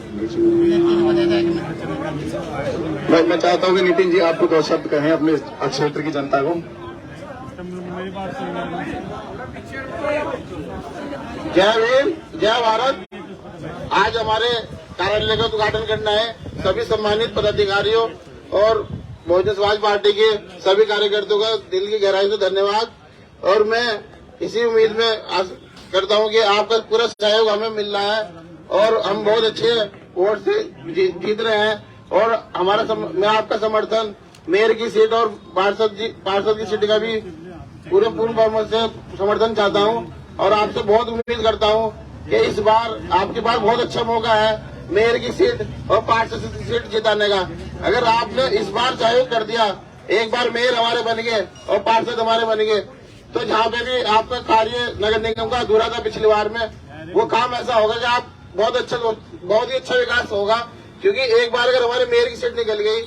मैं चाहता हूँ कि नितिन जी आपको 2 शब्द कहें अपने क्षेत्र की जनता को। जय भीम, जय भारत। आज हमारे कार्यालय का उद्घाटन करना है। सभी सम्मानित पदाधिकारियों और बहुजन समाज पार्टी के सभी कार्यकर्ताओं का दिल की गहराई से धन्यवाद। और मैं इसी उम्मीद में करता हूं कि आपका पूरा सहयोग हमें मिल रहा है और हम बहुत अच्छे वोट से जीत रहे हैं। और मैं आपका समर्थन मेयर की सीट और पार्षद की सीट का भी पूरे पूर्ण बहुमत से समर्थन चाहता हूं। और आपसे बहुत उम्मीद करता हूं कि इस बार आपके पास बहुत अच्छा मौका है मेयर की सीट और पार्षद की सीट जिताने का। अगर आपने इस बार सहयोग कर दिया, एक बार मेयर हमारे बन गए और पार्षद हमारे बन गए, तो जहाँ पे भी आपका कार्य नगर निगम का अधूरा था पिछली बार में, वो काम ऐसा होगा कि आप बहुत ही अच्छा विकास होगा। क्योंकि एक बार अगर हमारे मेयर की सीट निकल गई,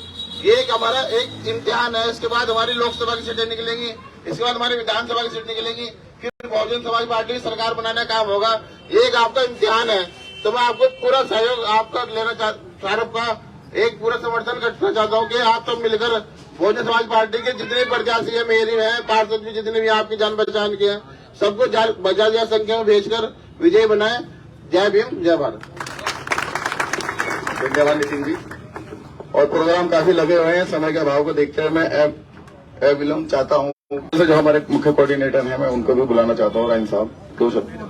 ये हमारा एक इम्तिहान है। इसके बाद हमारी लोकसभा की सीटें निकलेंगी, इसके बाद हमारी विधानसभा की सीट निकलेंगी, फिर बहुजन समाज पार्टी की सरकार बनाने का काम होगा। ये एक आपका इम्तिहान है। तो मैं आपको पूरा सहयोग आपका लेना का एक पूरा समर्थन करना चाहता हूँ कि आप सब मिलकर बहुजन समाज पार्टी के जितने प्रत्याशी है, मेयर है, पार्षद भी जितने भी आपकी जान पहचान के हैं, सबको बजाय संख्या में भेजकर विजय बनाए। जय भीम, जय भारत। धन्यवाद नितिन जी। और प्रोग्राम काफी लगे हुए हैं, समय के अभाव को देखते हुए मैं विलम्ब चाहता हूँ। जो हमारे मुख्य कोऑर्डिनेटर हैं, मैं उनको भी बुलाना चाहता हूँ। राइन साहब 2 शब्द।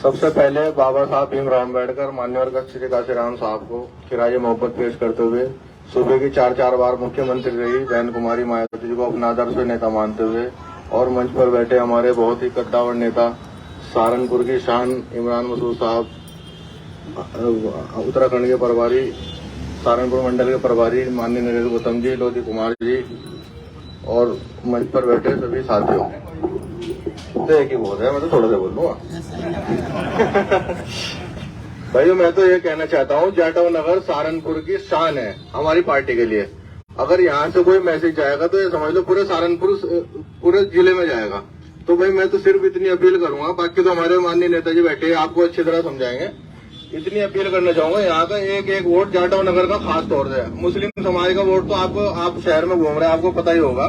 सबसे पहले बाबा साहब भीमराव अम्बेडकर मान्यवर श्री काशीराम साहब को खिराज मोहब्बत पेश करते हुए सूबे की 4 बार मुख्यमंत्री रही बहन कुमारी मायावती जी को अपना आदर्श नेता मानते हुए और मंच पर बैठे हमारे बहुत ही कद्दावर नेता सहारनपुर की शान इमरान मसूद साहब, उत्तराखंड के प्रभारी, सहारनपुर मंडल के प्रभारी माननीय नरेंद्र गौतम जी, लोधी कुमार जी और मंच पर बैठे सभी साथियों। तो एक ही बोल रहा है, मैं तो थोड़ा सा बोल लूंगा। भाइयों, मैं तो ये कहना चाहता हूँ, जाटव नगर सहारनपुर की शान है हमारी पार्टी के लिए। अगर यहाँ से कोई मैसेज जाएगा तो ये समझ लो पूरे सहारनपुर, पूरे जिले में जाएगा। तो भाई मैं तो सिर्फ इतनी अपील करूंगा, बाकी तो हमारे माननीय नेताजी बैठे हैं, आपको अच्छी तरह समझाएंगे। इतनी अपील करना चाहूंगा, यहाँ का एक वोट जाटव नगर का खास तौर से मुस्लिम समाज का वोट तो आप शहर में घूम रहे हैं, आपको पता ही होगा।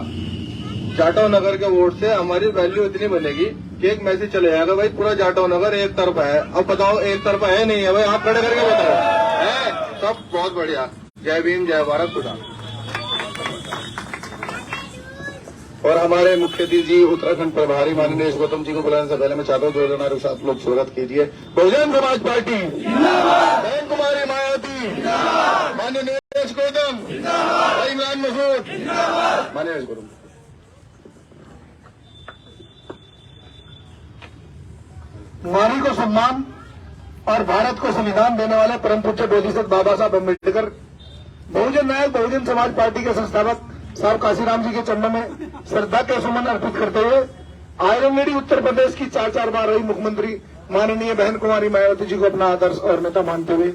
जाटव नगर के वोट से हमारी वैल्यू इतनी बनेगी कि एक मैसेज चले जाएगा, भाई पूरा जाटव नगर एक तरफा है। अब बताओ एक तरफा है नहीं है? भाई आप खड़े करके बताओ। है सब बहुत बढ़िया। जय भीम, जय भारत, खुदा। और हमारे मुख्य अतिथि जी उत्तराखंड प्रभारी माननीय नरेश गौतम जी को बुलाने से पहले मैं चाहता हूँ 2 जनारों के साथ लोग स्वागत कीजिए। बहुजन समाज पार्टी, बहन कुमारी मायावती, माननीय नरेश गौतम, भाई इमरान मसूद, माननीय नरेश गौतम। नारी को सम्मान और भारत को संविधान देने वाले परम पूज्य बोधिसत्व बाबा साहब अम्बेडकर, बहुजन नायक बहुजन समाज पार्टी के संस्थापक साहब काशीराम जी के चरणों में श्रद्धा के सुमन अर्पित करते हुए आयरन लेडी उत्तर प्रदेश की 4 बार रही मुख्यमंत्री माननीय बहन कुमारी मायावती जी को अपना आदर्श और नेता मानते हुए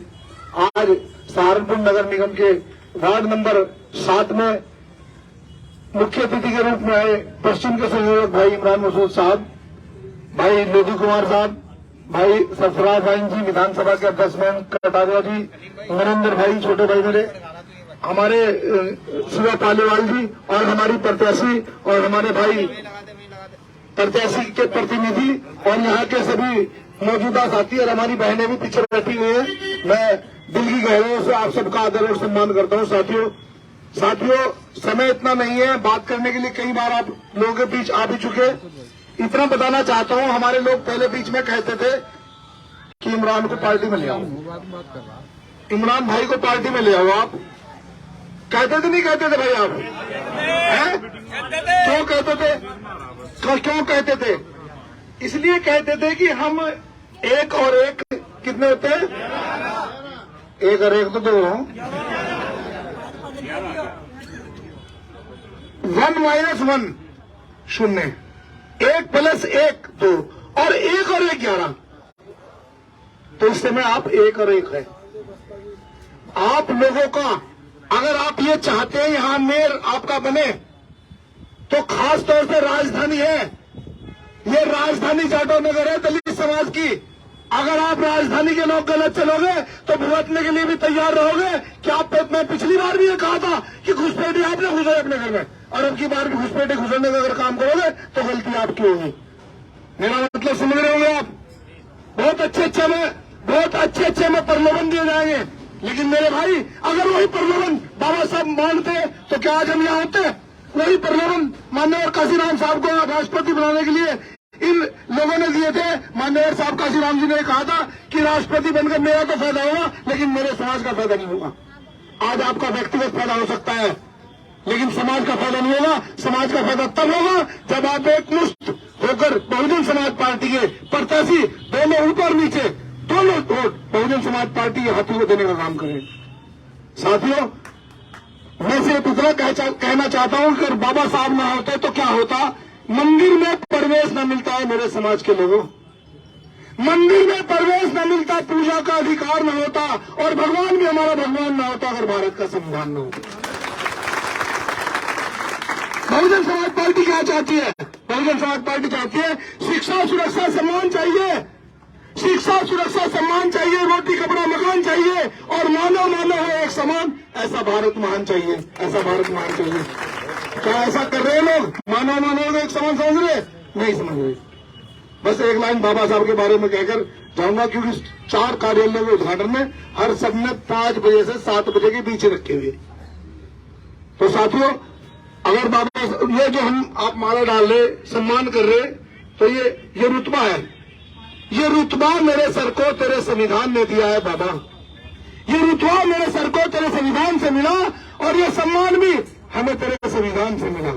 आज सहारनपुर नगर निगम के वार्ड नंबर 7 में मुख्य अतिथि के रूप में आए पश्चिम के संयोजक भाई इमरान मसूद साहब, भाई लोधी कुमार साहब, भाई सरफराज भाई जी, विधानसभा के अध्यक्ष में कटारिया जी, नरेंद्र भाई, छोटे भाई मेरे, हमारे शिवा पालीवाल जी और हमारी प्रत्याशी और हमारे भाई प्रत्याशी के प्रतिनिधि और यहाँ के सभी मौजूदा साथी और हमारी बहनें भी पीछे बैठी हुई हैं। मैं दिल की गहराइयों से आप सबका आदर और सम्मान करता हूँ। साथियों, समय इतना नहीं है बात करने के लिए, कई बार आप लोगों के बीच आ भी चुके। इतना बताना चाहता हूँ, हमारे लोग पहले बीच में कहते थे कि इमरान को पार्टी में ले आओ, इमरान भाई को पार्टी में ले आओ। आप कहते थे नहीं कहते थे भाई? आप क्यों कहते थे? क्यों कहते थे? इसलिए कहते थे कि हम 1 और 1 कितने होते हैं? 1 और 1 तो 2 हो। 1 - 1 0, 1 + 1 2 और 1 और 1 11। तो इस समय आप 1 और 1 है। आप लोगों का अगर आप ये चाहते हैं यहां मेयर आपका बने, तो खास तौर से राजधानी है, ये राजधानी जाटव नगर है दलित समाज की। अगर आप राजधानी के लोग गलत चलोगे तो भुगतने के लिए भी तैयार रहोगे। क्या मैं पिछली बार भी ये कहा था कि घुसपैठी आपने घुसे अपने घर में, और अब की बार भी घुसपैठी घुसने का अगर काम करोगे तो गलती आपकी होगी। मेरा मतलब समझ रहे होंगे आप। बहुत अच्छे अच्छे में प्रलोभन दिए जाएंगे, लेकिन मेरे भाई अगर वही प्रलोभन बाबा साहब मानते तो क्या आज हम यहाँ होते? वही प्रलोभन माननीय काशीराम साहब को राष्ट्रपति बनाने के लिए इन लोगों ने दिए थे। माननीय साहब काशीराम जी ने कहा था कि राष्ट्रपति बनकर मेरा तो फायदा होगा, लेकिन मेरे समाज का फायदा नहीं होगा। आज आपका व्यक्तिगत फायदा हो सकता है, लेकिन समाज का फायदा नहीं होगा। समाज का फायदा तब होगा जब आप एकमुश्त होकर बहुजन समाज पार्टी के प्रत्याशी दोनों ऊपर नीचे दोनों वोट बहुजन समाज पार्टी के हाथों को देने का काम करें। साथियों, मैं सिर्फ इतना कहना चाहता हूं कि अगर बाबा साहब ना होते तो क्या होता? मंदिर में प्रवेश न मिलता है मेरे समाज के लोगों, मंदिर में प्रवेश न मिलता, पूजा का अधिकार न होता, और भगवान भी हमारा भगवान न होता अगर भारत का संविधान न होता। बहुजन समाज पार्टी क्या चाहती है? बहुजन समाज पार्टी चाहती है शिक्षा सुरक्षा सम्मान चाहिए, शिक्षा सुरक्षा सम्मान चाहिए, रोटी कपड़ा मकान चाहिए, और मानव मानव है एक समान। ऐसा भारत महान चाहिए, ऐसा भारत महान चाहिए। क्या ऐसा कर रहे हैं लोग? मानव मानव एक समान समझ रहे? नहीं समझ रहे। बस एक लाइन बाबा साहब के बारे में कहकर जाऊंगा, क्योंकि 4 कार्यालयों के उद्घाटन में हर सबने 5 बजे से 7 बजे के बीच रखे हुए। तो साथियों, अगर बाबा ये जो हम आप माला डाल रहे, सम्मान कर रहे, तो ये रुतबा है। ये रुतबा मेरे सर को तेरे संविधान ने दिया है बाबा। ये रुतबा मेरे सर को तेरे संविधान से मिला, और ये सम्मान भी हमें तेरे संविधान से मिला।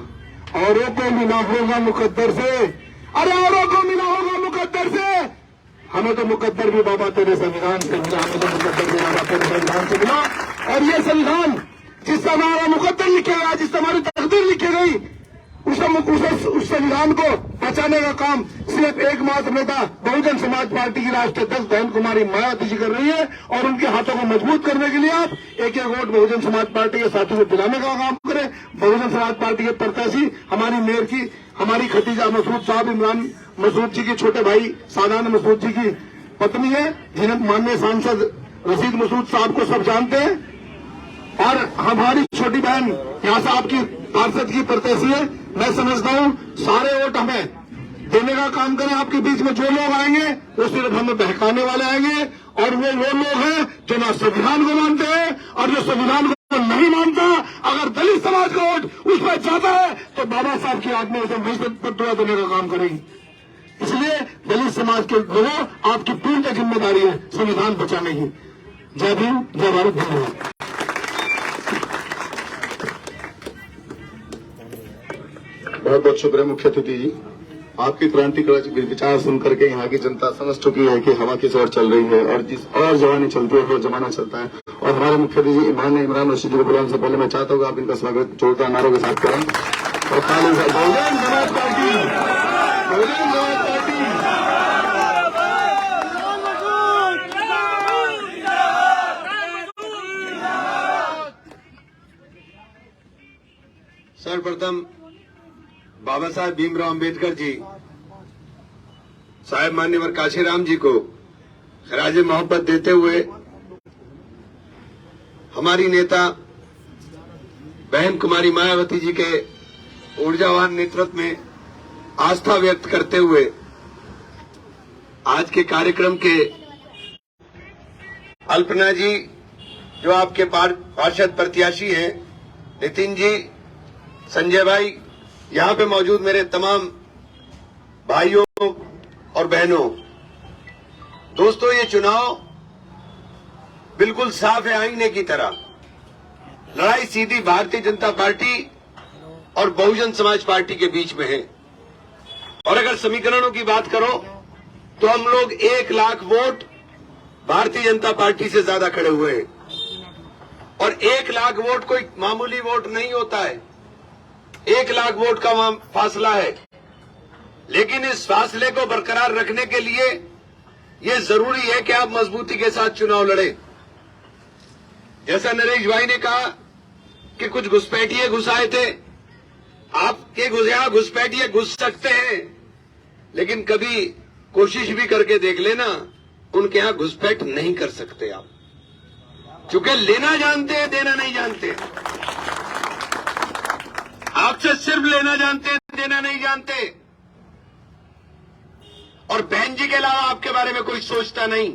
औरों को मिला होगा मुकद्दर से, अरे औरों को मिला होगा मुकद्दर से, हमें तो मुकद्दर भी बाबा तेरे संविधान से मिला, हमें तो मुकद्दर भी बाबा तेरे संविधान से मिला। और ये संविधान जिससे हमारा मुकद्दर लिखे गया, जिससे हमारी तकदीर लिखी गई, उस संविधान को बचाने का काम सिर्फ एकमात्र नेता बहुजन समाज पार्टी की राष्ट्रीय अध्यक्ष बहन कुमारी मायावती जी कर रही है। और उनके हाथों को मजबूत करने के लिए आप एक एक वोट बहुजन समाज पार्टी के साथियों को दिलाने का काम करें। बहुजन समाज पार्टी के प्रत्याशी हमारी मेयर की, हमारी खतीजा मसूद साहब, इमरान मसूद जी के छोटे भाई सादान मसूद जी की पत्नी है, जिन्हें माननीय सांसद रशीद मसूद साहब को सब जानते हैं, और हमारी छोटी बहन यहाँ से आपकी पार्षद की प्रत्याशी है। मैं समझता हूँ सारे वोट हमें देने का काम करें। आपके बीच में जो लोग आएंगे वो सिर्फ हमें बहकाने वाले आएंगे, और वो लोग हैं जो ना संविधान को मानते हैं, और जो संविधान को नहीं मानता, अगर दलित समाज का वोट उस पर जाता है तो बाबा साहब की आत्मा उसे वहीं पर दुआ देने का काम करेगी। इसलिए दलित समाज के लोगों, आपकी पूर्ण जिम्मेदारी है संविधान बचाने की। जय भीम, जय भारत, धन्यवाद। बहुत बहुत शुक्रिया मुख्य अतिथि जी। आपकी क्रांतिकारी विचार सुनकर के यहाँ की जनता समझ चुकी है कि हवा किस ओर चल रही है, और जिस और जवानी चलती है वो जमाना चलता है। और हमारे मुख्य अतिथि इमरान रशीद जी को बुलाने से पहले मैं चाहता हूँ आप इनका स्वागत जोरदार नारों के साथ करें। और बहुजन समाज पार्टी, बहुजन समाज पार्टी। सर्वप्रथम बाबा साहब भीमराव अंबेडकर जी साहेब मान्यवर काशीराम जी को खराज मोहब्बत देते हुए हमारी नेता बहन कुमारी मायावती जी के ऊर्जावान नेतृत्व में आस्था व्यक्त करते हुए आज के कार्यक्रम के अल्पना जी जो आपके पार्षद प्रत्याशी हैं, नितिन जी, संजय भाई, यहाँ पे मौजूद मेरे तमाम भाइयों और बहनों, दोस्तों, ये चुनाव बिल्कुल साफ है आईने की तरह। लड़ाई सीधी भारतीय जनता पार्टी और बहुजन समाज पार्टी के बीच में है। और अगर समीकरणों की बात करो तो हम लोग 1 लाख वोट भारतीय जनता पार्टी से ज्यादा खड़े हुए हैं। और 1 लाख वोट कोई मामूली वोट नहीं होता है, 1 लाख वोट का फासला है। लेकिन इस फासले को बरकरार रखने के लिए ये जरूरी है कि आप मजबूती के साथ चुनाव लड़े। जैसा नरेश भाई ने कहा कि कुछ घुसपैठिए घुस आए थे, आपके यहां घुसपैठिए घुस सकते हैं, लेकिन कभी कोशिश भी करके देख लेना उनके यहां घुसपैठ नहीं कर सकते आप, क्योंकि लेना जानते हैं, देना नहीं जानते। आपसे सिर्फ लेना जानते हैं, देना नहीं जानते। और बहन जी के अलावा आपके बारे में कोई सोचता नहीं।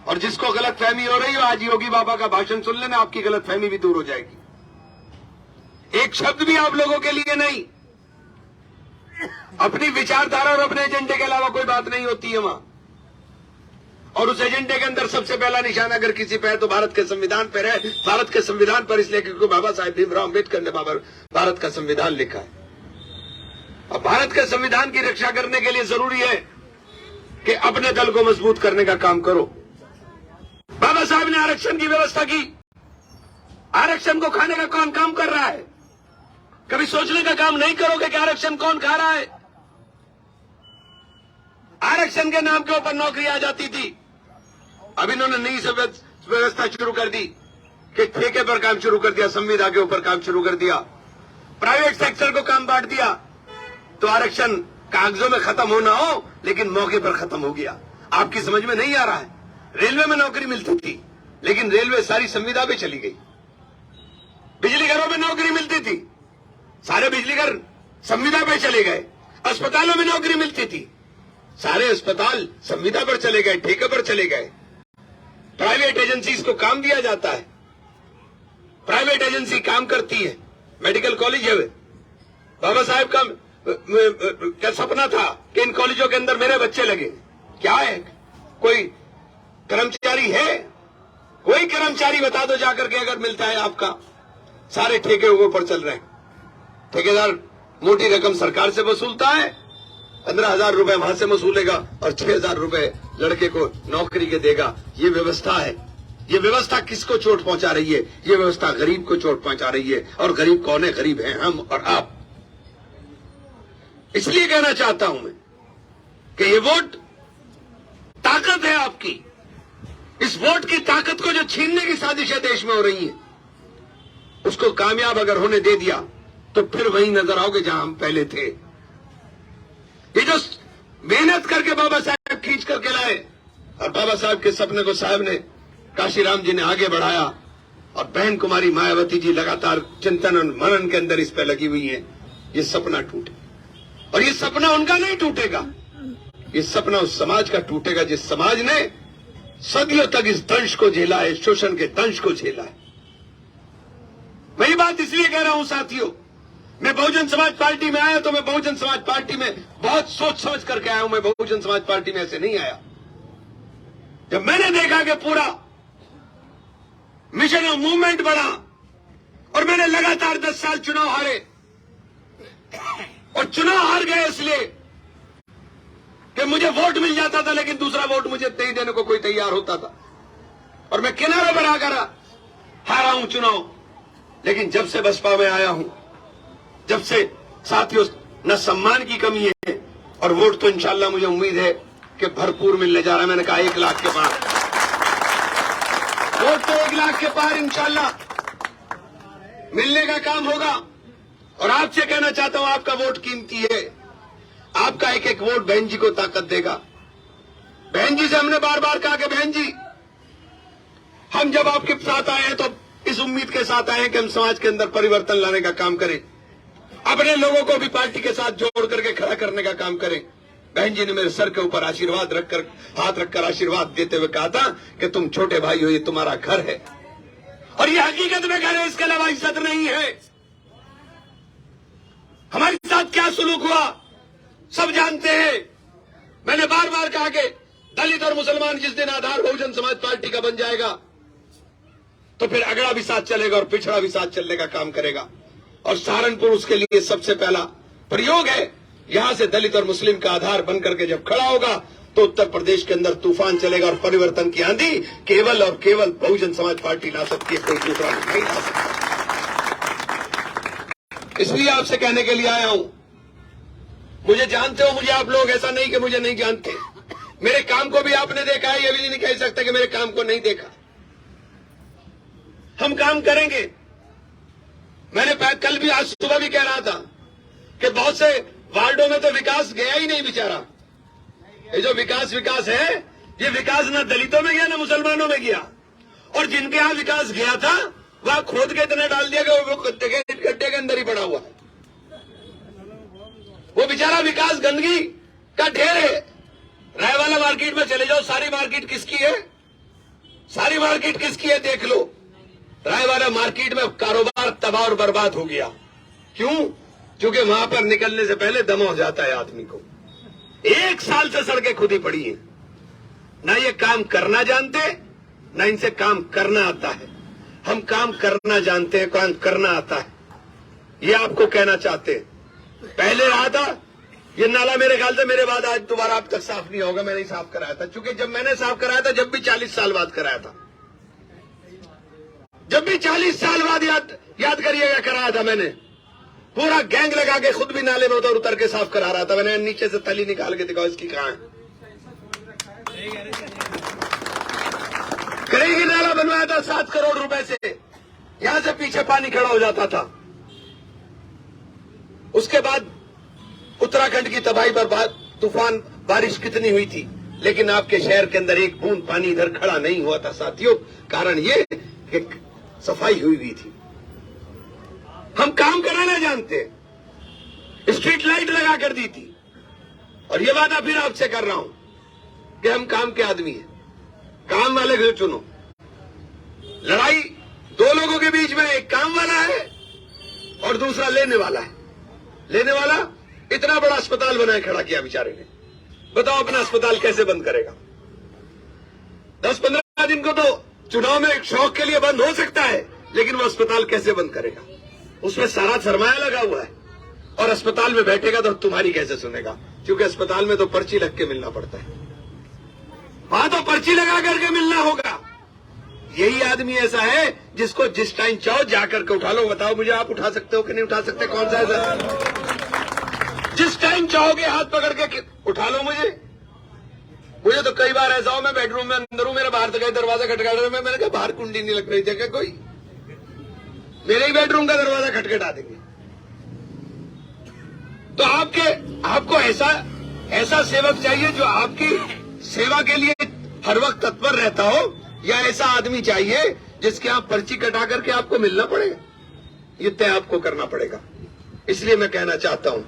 और जिसको गलतफहमी हो रही हो, आज योगी बाबा का भाषण सुन लेना, आपकी गलतफहमी भी दूर हो जाएगी। एक शब्द भी आप लोगों के लिए नहीं। अपनी विचारधारा और अपने एजेंडे के अलावा कोई बात नहीं होती है वहां। और उस एजेंडे के अंदर सबसे पहला निशान अगर किसी पे है तो भारत के संविधान पर है। भारत के संविधान पर इसलिए क्योंकि बाबा साहेब भीमराव अम्बेडकर ने भारत का संविधान लिखा है। अब भारत के संविधान की रक्षा करने के लिए जरूरी है कि अपने दल को मजबूत करने का काम करो। बाबा साहब ने आरक्षण की व्यवस्था की। आरक्षण को खाने का कौन काम कर रहा है? कभी सोचने का काम नहीं करोगे कि आरक्षण कौन खा रहा है? आरक्षण के नाम के ऊपर नौकरी आ जाती थी। अब इन्होंने नई व्यवस्था शुरू कर दी कि ठेके पर काम शुरू कर दिया, संविदा के ऊपर काम शुरू कर दिया, प्राइवेट सेक्टर को काम बांट दिया। तो आरक्षण कागजों में खत्म होना हो, लेकिन मौके पर खत्म हो गया। आपकी समझ में नहीं आ रहा है। रेलवे में नौकरी मिलती थी, लेकिन रेलवे सारी संविदा पे चली गई। बिजली घरों में नौकरी मिलती थी, सारे बिजली घर संविदा पे चले गए। अस्पतालों में नौकरी मिलती थी, सारे अस्पताल संविदा पर चले गए, ठेके पर चले गए। प्राइवेट एजेंसीज को काम दिया जाता है, प्राइवेट एजेंसी काम करती है। मेडिकल कॉलेज है, बाबा साहब का क्या सपना था कि इन कॉलेजों के अंदर मेरे बच्चे लगे। क्या है? कोई कर्मचारी है? कोई कर्मचारी बता दो जाकर के अगर मिलता है आपका। सारे ठेके ऊपर चल रहे हैं। ठेकेदार मोटी रकम सरकार से वसूलता है, 15,000 रुपए वहां से वसूलेगा और 6,000 रुपए लड़के को नौकरी के देगा। ये व्यवस्था है। ये व्यवस्था किसको चोट पहुंचा रही है? ये व्यवस्था गरीब को चोट पहुंचा रही है। और गरीब कौन है? गरीब हैं हम और आप। इसलिए कहना चाहता हूं मैं कि ये वोट ताकत है आपकी। इस वोट की ताकत को जो छीनने की साजिशें देश में हो रही हैं, उसको कामयाब अगर होने दे दिया तो फिर वहीं नजर आओगे जहां हम पहले थे। ये जो मेहनत करके बाबा साहब खींच करके लाए और बाबा साहब के सपने को साहब ने, काशीराम जी ने आगे बढ़ाया और बहन कुमारी मायावती जी लगातार चिंतन और मनन के अंदर इस पे लगी हुई है। ये सपना टूटे और ये सपना उनका नहीं टूटेगा, ये सपना उस समाज का टूटेगा जिस समाज ने सदियों तक इस दंश को झेला है, शोषण के दंश को झेला है। वही बात इसलिए कह रहा हूं साथियों, मैं बहुजन समाज पार्टी में आया तो मैं बहुजन समाज पार्टी में बहुत सोच समझ करके आया हूं। मैं बहुजन समाज पार्टी में ऐसे नहीं आया। जब मैंने देखा कि पूरा मिशन ऑफ मूवमेंट बढ़ा और मैंने लगातार 10 साल चुनाव हारे और चुनाव हार गए इसलिए कि मुझे वोट मिल जाता था, लेकिन दूसरा वोट मुझे नहीं देने को कोई तैयार होता था और मैं किनारे पर आकर हारा हूं चुनाव। लेकिन जब से बसपा में आया हूं, जब से साथियों न सम्मान की कमी है और वोट तो इंशाल्लाह मुझे उम्मीद है कि भरपूर मिलने जा रहा है। मैंने कहा 1 लाख के पार वोट तो 1 लाख के पार इंशाल्लाह मिलने का काम होगा। और आपसे कहना चाहता हूं, आपका वोट कीमती है। आपका एक एक वोट बहन जी को ताकत देगा। बहन जी से हमने बार बार कहा कि बहन जी, हम जब आपके साथ आए हैं तो इस उम्मीद के साथ आए हैं कि हम समाज के अंदर परिवर्तन लाने का काम करें, अपने लोगों को भी पार्टी के साथ जोड़ करके खड़ा करने का काम करें। बहन जी ने मेरे सर के ऊपर आशीर्वाद रखकर, हाथ रखकर आशीर्वाद देते हुए कहा था कि तुम छोटे भाई हो, ये तुम्हारा घर है और ये हकीकत में घर है, इसके अलावा इज्जत नहीं है। हमारे साथ क्या सुलूक हुआ सब जानते हैं। मैंने बार बार कहा कि दलित और मुसलमान जिस दिन आधार बहुजन समाज पार्टी का बन जाएगा तो फिर अगड़ा भी साथ चलेगा और पिछड़ा भी साथ चलने का काम करेगा। और सहारनपुर उसके लिए सबसे पहला प्रयोग है। यहां से दलित और मुस्लिम का आधार बनकर के जब खड़ा होगा तो उत्तर प्रदेश के अंदर तूफान चलेगा और परिवर्तन की आंधी केवल और केवल बहुजन समाज पार्टी ला सकती है, कोई दूसरा नहीं ला सकता। इसलिए आपसे कहने के लिए आया हूं, मुझे जानते हो, मुझे आप लोग, ऐसा नहीं कि मुझे नहीं जानते। मेरे काम को भी आपने देखा है, ये भी नहीं कह सकते कि मेरे काम को नहीं देखा। हम काम करेंगे। मैंने कल भी, आज सुबह भी कह रहा था कि बहुत से वार्डों में तो विकास गया ही नहीं बेचारा। ये जो विकास है, ये विकास ना दलितों में गया ना मुसलमानों में गया, और जिनके यहां विकास गया था वहां खोद के इतना डाल दिया कि वो गड्ढे के अंदर ही पड़ा हुआ है। वो बेचारा विकास गंदगी का ढेर है। रायवाला मार्केट में चले जाओ, सारी मार्केट किसकी है? सारी मार्केट किसकी है देख लो। रायवाला मार्केट में कारोबार तबाह और बर्बाद हो गया। क्यों? क्योंकि वहां पर निकलने से पहले दम हो जाता है आदमी को। 1 साल से सड़कें खुदी पड़ी हैं। ना ये काम करना जानते, ना इनसे काम करना आता है। हम काम करना जानते हैं, काम करना आता है, ये आपको कहना चाहते हैं। पहले रहा था ये नाला, मेरे ख्याल से मेरे बाद आज दोबारा अब तक साफ नहीं होगा। मैंने ही साफ कराया था, क्योंकि जब मैंने साफ कराया था जब भी 40 साल बाद कराया था, जब भी 40 साल बाद याद करिएगा कराया था मैंने। पूरा गैंग लगा के खुद भी नाले में उधर उतर के साफ करा रहा था। मैंने नीचे से तली निकाल के दिखाओ इसकी कहां है। करेगी नाला बनवाया था 7 करोड़ रुपए से, यहां से पीछे पानी खड़ा हो जाता था। उसके बाद उत्तराखंड की तबाही बर्बाद, तूफान बारिश कितनी हुई थी, लेकिन आपके शहर के अंदर एक बूंद पानी इधर खड़ा नहीं हुआ था साथियों। कारण ये कि सफाई हुई थी। हम काम कराना जानते, स्ट्रीट लाइट लगा कर दी थी। और ये वादा फिर आपसे कर रहा हूं कि हम काम के आदमी हैं, काम वाले को चुनो। लड़ाई 2 लोगों के बीच में, एक काम वाला है और दूसरा लेने वाला है। लेने वाला इतना बड़ा अस्पताल बनाए खड़ा किया बेचारे ने, बताओ अपना अस्पताल कैसे बंद करेगा? 10-15 दिन को तो चुनाव में एक शौक के लिए बंद हो सकता है, लेकिन वो अस्पताल कैसे बंद करेगा? उसमें सारा सरमाया लगा हुआ है, और अस्पताल में बैठेगा तो तुम्हारी कैसे सुनेगा? क्योंकि अस्पताल में तो पर्ची लग के मिलना पड़ता है, वहां तो पर्ची लगा करके मिलना होगा। यही आदमी ऐसा है जिसको जिस टाइम चाहो जाकर के उठा लो। बताओ मुझे, आप उठा सकते हो कि नहीं उठा सकते? कौन सा ऐसा? जिस टाइम चाहोगे हाथ पकड़ के उठा लो मुझे तो कई बार ऐसा हो, मैं बेडरूम में अंदर हूं, मेरा बाहर से दरवाजा खटखटा रहा है, मैंने कहा बाहर कुंडी नहीं लग रही थी क्या? कोई मेरे ही बेडरूम का दरवाजा खटखटा देंगे। तो आपको ऐसा सेवक चाहिए जो आपकी सेवा के लिए हर वक्त तत्पर रहता हो, या ऐसा आदमी चाहिए जिसके आप पर्ची कटा करके आपको मिलना पड़ेगा? ये तय आपको करना पड़ेगा। इसलिए मैं कहना चाहता हूं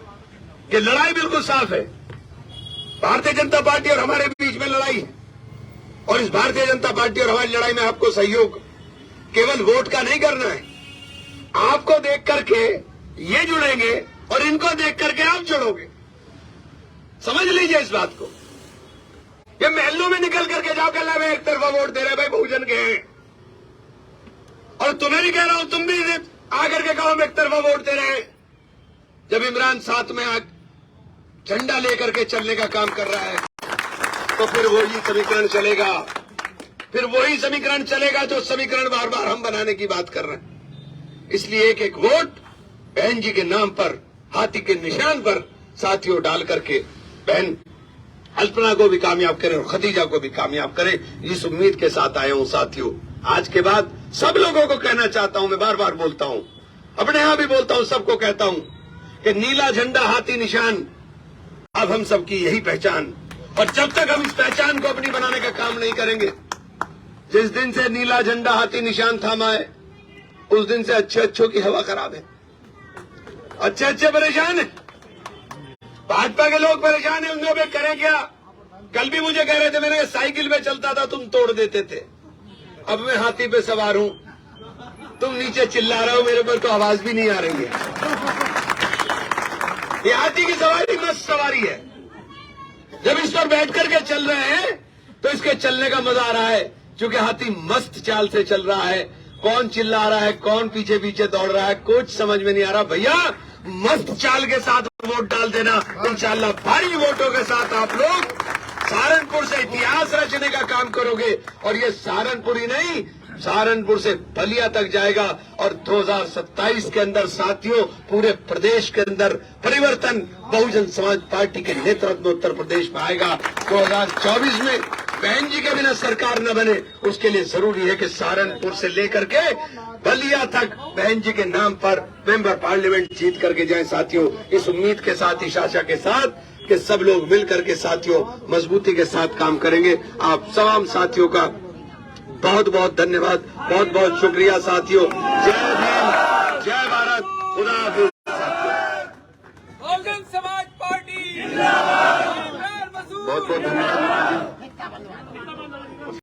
कि लड़ाई बिल्कुल साफ है। भारतीय जनता पार्टी और हमारे बीच में लड़ाई है, और इस भारतीय जनता पार्टी और हमारी लड़ाई में आपको सहयोग केवल वोट का नहीं करना है। आपको देख करके ये जुड़ेंगे और इनको देख करके आप जुड़ोगे। समझ लीजिए इस बात को। ये महलों में निकल करके जाओ, कल मैं एक तरफा वोट दे रहे भाई बहुजन के हैं, और तुम्हें भी कह रहा हूं तुम भी आकर के कहो हम एक तरफा वोट दे रहे हैं। जब इमरान साथ में झंडा लेकर के चलने का काम कर रहा है, तो फिर वही समीकरण चलेगा, फिर वही समीकरण चलेगा जो समीकरण बार बार हम बनाने की बात कर रहे हैं। इसलिए एक एक वोट बहन जी के नाम पर, हाथी के निशान पर साथियों डाल करके बहन अल्पना को भी कामयाब करें और खदीजा को भी कामयाब करें, इस उम्मीद के साथ आया हूं साथियों। आज के बाद सब लोगों को कहना चाहता हूं, मैं बार बार बोलता हूं, अपने यहां भी बोलता हूं, सबको कहता हूं कि नीला झंडा हाथी निशान अब हम सबकी यही पहचान। और जब तक हम इस पहचान को अपनी बनाने का काम नहीं करेंगे, जिस दिन से नीला झंडा हाथी निशान थामा है, उस दिन से अच्छे की हवा खराब है। अच्छे परेशान है, भाजपा के लोग परेशान है, उनको भी करें क्या? कल भी मुझे कह रहे थे, मैंने साइकिल पे चलता था तुम तोड़ देते थे, अब मैं हाथी पे सवार हूं, तुम नीचे चिल्ला रहे हो, मेरे पर तो आवाज भी नहीं आ रही है। ये हाथी की सवारी मस्त सवारी है। जब इस पर बैठ करके चल रहे हैं तो इसके चलने का मजा आ रहा है, क्योंकि हाथी मस्त चाल से चल रहा है। कौन चिल्ला रहा है, कौन पीछे पीछे दौड़ रहा है, कुछ समझ में नहीं आ रहा। भैया मस्त चाल के साथ वोट डाल देना, इंशाल्लाह भारी वोटों के साथ आप लोग सहारनपुर से इतिहास रचने का काम करोगे। और ये सहारनपुर ही नहीं, सहारनपुर से बलिया तक जाएगा, और 2027 के अंदर साथियों पूरे प्रदेश के अंदर परिवर्तन बहुजन समाज पार्टी के नेतृत्व में उत्तर प्रदेश में आएगा। 2024 में बहन जी के बिना सरकार न बने, उसके लिए जरूरी है कि सहारनपुर से लेकर के बलिया तक बहन जी के नाम पर मेंबर पार्लियामेंट जीत करके जाए। साथियों इस उम्मीद के साथ, इस आशा के साथ कि सब लोग मिलकर के साथियों मजबूती के साथ काम करेंगे। आप तमाम साथियों का बहुत बहुत धन्यवाद, बहुत बहुत शुक्रिया साथियों। जय भीम, जय भारत, खुदा हाफिज। बहुजन समाज पार्टी जिंदाबाद। बहुत बहुत धन्यवाद।